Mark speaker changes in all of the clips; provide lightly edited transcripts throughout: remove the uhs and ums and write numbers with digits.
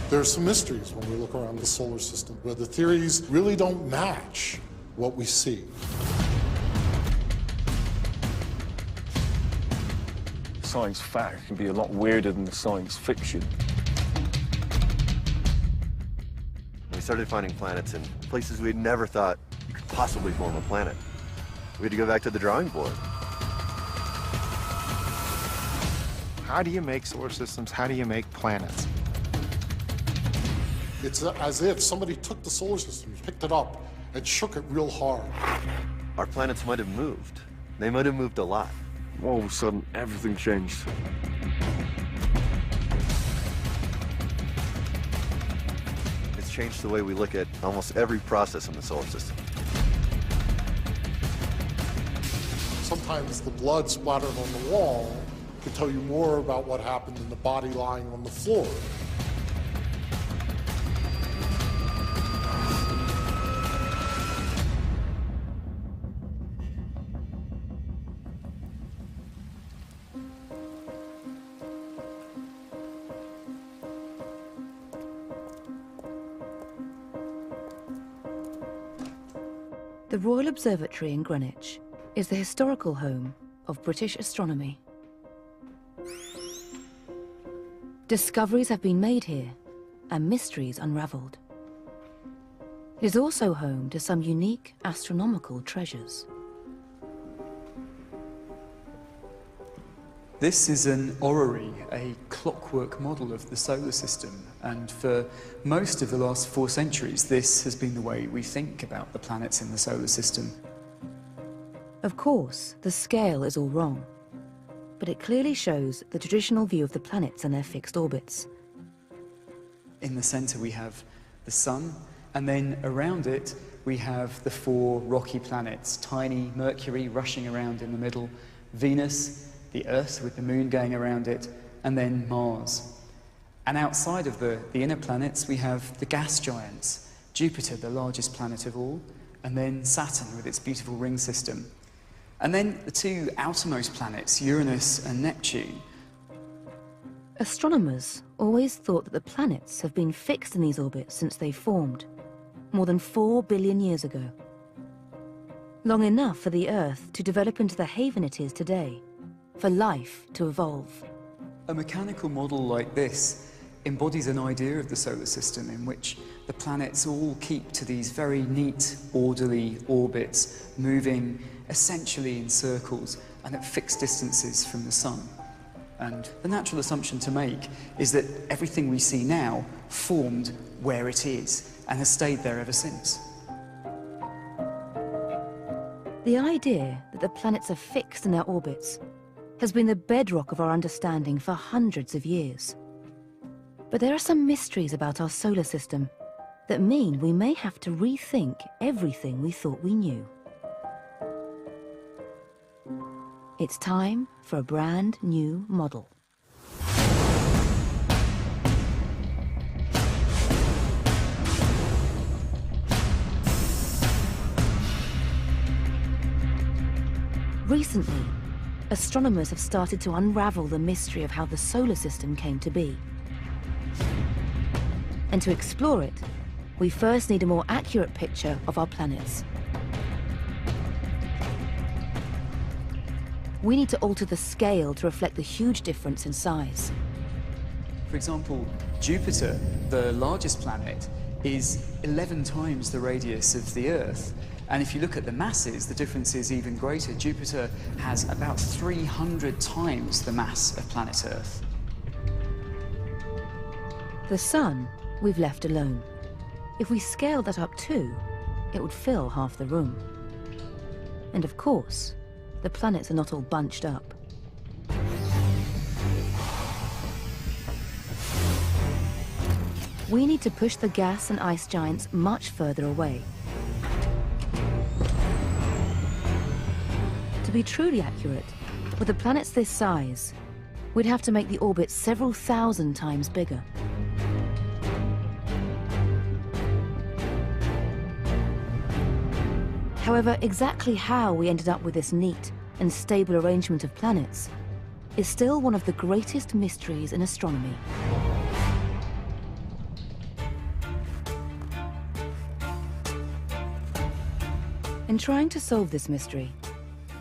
Speaker 1: There's some mysteries when we look around the solar system, where the theories really don't match what we see.
Speaker 2: Science fact can be a lot weirder than the science fiction.
Speaker 3: We started finding planets in places we'd never thought you could possibly form a planet. We had to go back to the drawing board.
Speaker 4: How do you make solar systems? How do you make planets?
Speaker 1: It's as if somebody took the solar system, picked it up, and shook it real hard.
Speaker 3: Our planets might have moved. They might have moved a lot.
Speaker 2: All of a sudden, everything changed.
Speaker 3: It's changed the way we look at almost every process in the solar system.
Speaker 1: Sometimes the blood splattered on the wall can tell you more about what happened than the body lying on the floor.
Speaker 5: The Royal Observatory in Greenwich is the historical home of British astronomy. Discoveries have been made here and mysteries unravelled. It is also home to some unique astronomical treasures.
Speaker 6: This is an orrery, a clockwork model of the solar system, and for most of the last 4 centuries, this has been the way we think about the planets in the solar system.
Speaker 5: Of course, the scale is all wrong, but it clearly shows the traditional view of the planets and their fixed orbits.
Speaker 6: In the centre we have the Sun, and then around it we have the 4 rocky planets, tiny Mercury rushing around in the middle, Venus, the Earth with the Moon going around it, and then Mars. And outside of the inner planets we have the gas giants, Jupiter, the largest planet of all, and then Saturn with its beautiful ring system. And then the 2 outermost planets, Uranus and Neptune.
Speaker 5: Astronomers always thought that the planets have been fixed in these orbits since they formed, more than 4 billion years ago. Long enough for the Earth to develop into the haven it is today, for life to evolve.
Speaker 6: A mechanical model like this embodies an idea of the solar system in which the planets all keep to these very neat, orderly orbits, moving essentially in circles and at fixed distances from the Sun. And the natural assumption to make is that everything we see now formed where it is and has stayed there ever since.
Speaker 5: The idea that the planets are fixed in their orbits has been the bedrock of our understanding for hundreds of years. But there are some mysteries about our solar system that mean we may have to rethink everything we thought we knew. It's time for a brand new model. Recently, astronomers have started to unravel the mystery of how the solar system came to be. And to explore it, we first need a more accurate picture of our planets. We need to alter the scale to reflect the huge difference in size.
Speaker 6: For example, Jupiter, the largest planet, is 11 times the radius of the Earth. And if you look at the masses, the difference is even greater. Jupiter has about 300 times the mass of planet Earth.
Speaker 5: The Sun we've left alone. If we scaled that up too, it would fill half the room. And of course, the planets are not all bunched up. We need to push the gas and ice giants much further away. To be truly accurate, with the planets this size, we'd have to make the orbit several thousand times bigger. However, exactly how we ended up with this neat and stable arrangement of planets is still one of the greatest mysteries in astronomy. In trying to solve this mystery,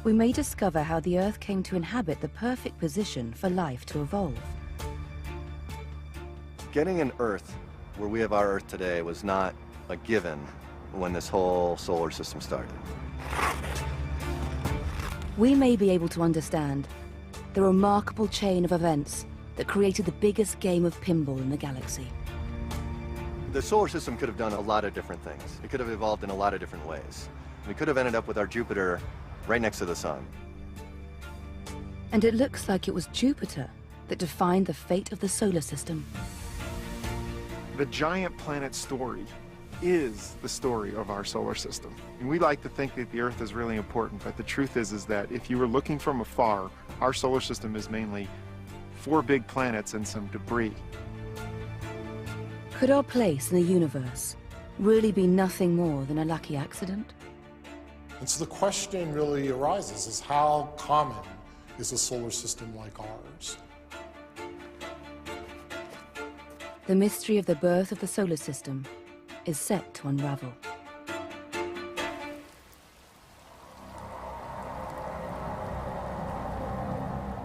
Speaker 5: we may discover how the Earth came to inhabit the perfect position for life to evolve.
Speaker 3: Getting an Earth where we have our Earth today was not a given when this whole solar system started.
Speaker 5: We may be able to understand the remarkable chain of events that created the biggest game of pinball in the galaxy.
Speaker 3: The solar system could have done a lot of different things. It could have evolved in a lot of different ways. We could have ended up with our Jupiter right next to the sun.
Speaker 5: And it looks like it was Jupiter that defined the fate of the solar system.
Speaker 4: The giant planet story is the story of our solar system. And we like to think that the Earth is really important, but the truth is that if you were looking from afar, our solar system is mainly 4 big planets and some debris.
Speaker 5: Could our place in the universe really be nothing more than a lucky accident?
Speaker 1: And so the question really arises is how common is a solar system like ours?
Speaker 5: The mystery of the birth of the solar system is set to unravel.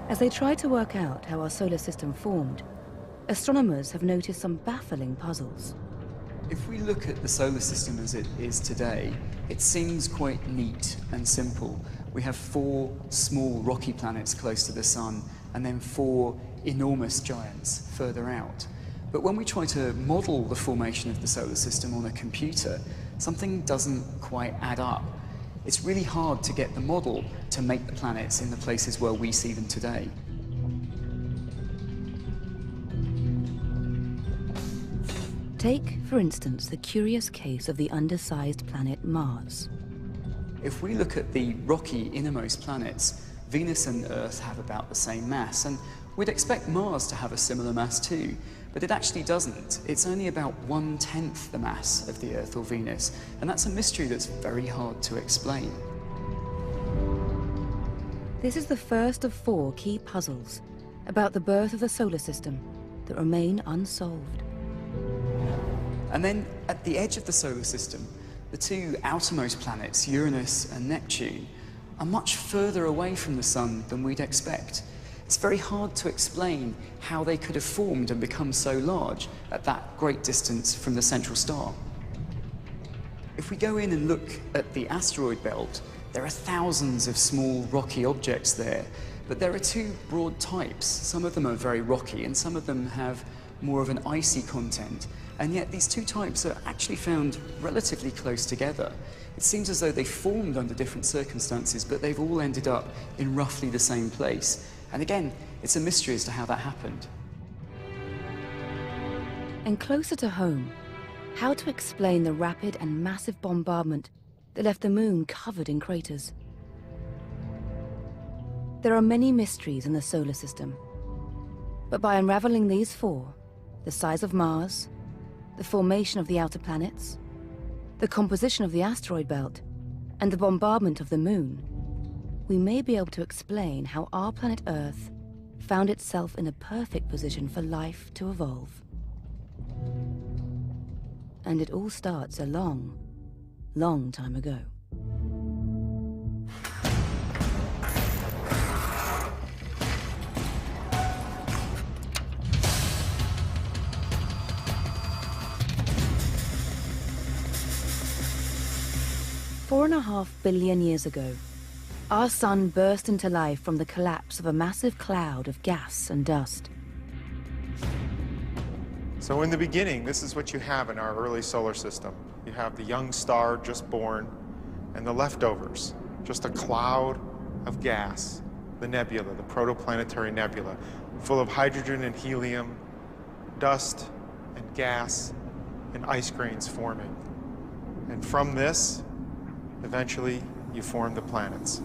Speaker 5: As they try to work out how our solar system formed, astronomers have noticed some baffling puzzles.
Speaker 6: If we look at the solar system as it is today, it seems quite neat and simple. We have 4 small rocky planets close to the sun, and then 4 enormous giants further out. But when we try to model the formation of the solar system on a computer, something doesn't quite add up. It's really hard to get the model to make the planets in the places where we see them today.
Speaker 5: Take, for instance, the curious case of the undersized planet Mars.
Speaker 6: If we look at the rocky innermost planets, Venus and Earth have about the same mass, and we'd expect Mars to have a similar mass too, but it actually doesn't. It's only about 1/10 the mass of the Earth or Venus, and that's a mystery that's very hard to explain.
Speaker 5: This is the first of 4 key puzzles about the birth of the solar system that remain unsolved.
Speaker 6: And then, at the edge of the solar system, the 2 outermost planets, Uranus and Neptune, are much further away from the sun than we'd expect. It's very hard to explain how they could have formed and become so large at that great distance from the central star. If we go in and look at the asteroid belt, there are thousands of small rocky objects there, but there are 2 broad types. Some of them are very rocky and some of them have more of an icy content. And yet these 2 types are actually found relatively close together. It seems as though they formed under different circumstances, but they've all ended up in roughly the same place. And again, it's a mystery as to how that happened.
Speaker 5: And closer to home, how to explain the rapid and massive bombardment that left the moon covered in craters. There are many mysteries in the solar system, but by unraveling these 4, the size of Mars, the formation of the outer planets, the composition of the asteroid belt, and the bombardment of the moon, we may be able to explain how our planet Earth found itself in a perfect position for life to evolve. And it all starts a long, long time ago. Four and a half billion years ago, our sun burst into life from the collapse of a massive cloud of gas and dust.
Speaker 4: So in the beginning, this is what you have in our early solar system. You have the young star just born, and the leftovers, just a cloud of gas, the nebula, the protoplanetary nebula, full of hydrogen and helium, dust and gas, and ice grains forming. And from this, eventually, you form the planets.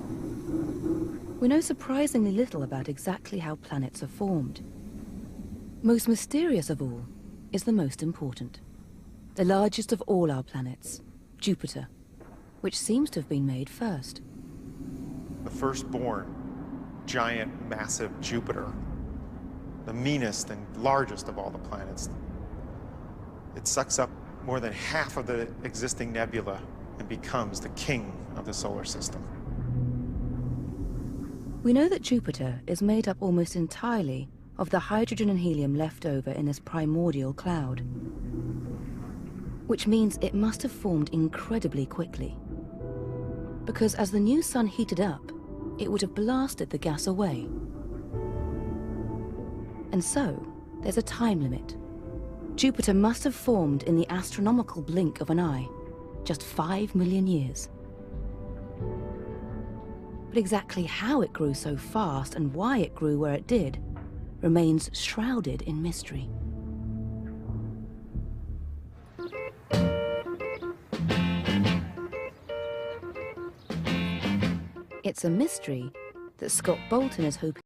Speaker 5: We know surprisingly little about exactly how planets are formed. Most mysterious of all is the most important. The largest of all our planets, Jupiter, which seems to have been made first.
Speaker 4: The firstborn, giant, massive Jupiter, the meanest and largest of all the planets. It sucks up more than half of the existing nebula and becomes the king of the solar system.
Speaker 5: We know that Jupiter is made up almost entirely of the hydrogen and helium left over in this primordial cloud, which means it must have formed incredibly quickly. Because as the new sun heated up, it would have blasted the gas away. And so, there's a time limit. Jupiter must have formed in the astronomical blink of an eye, just 5 million years. But exactly how it grew so fast and why it grew where it did remains shrouded in mystery. It's a mystery that Scott Bolton is hoping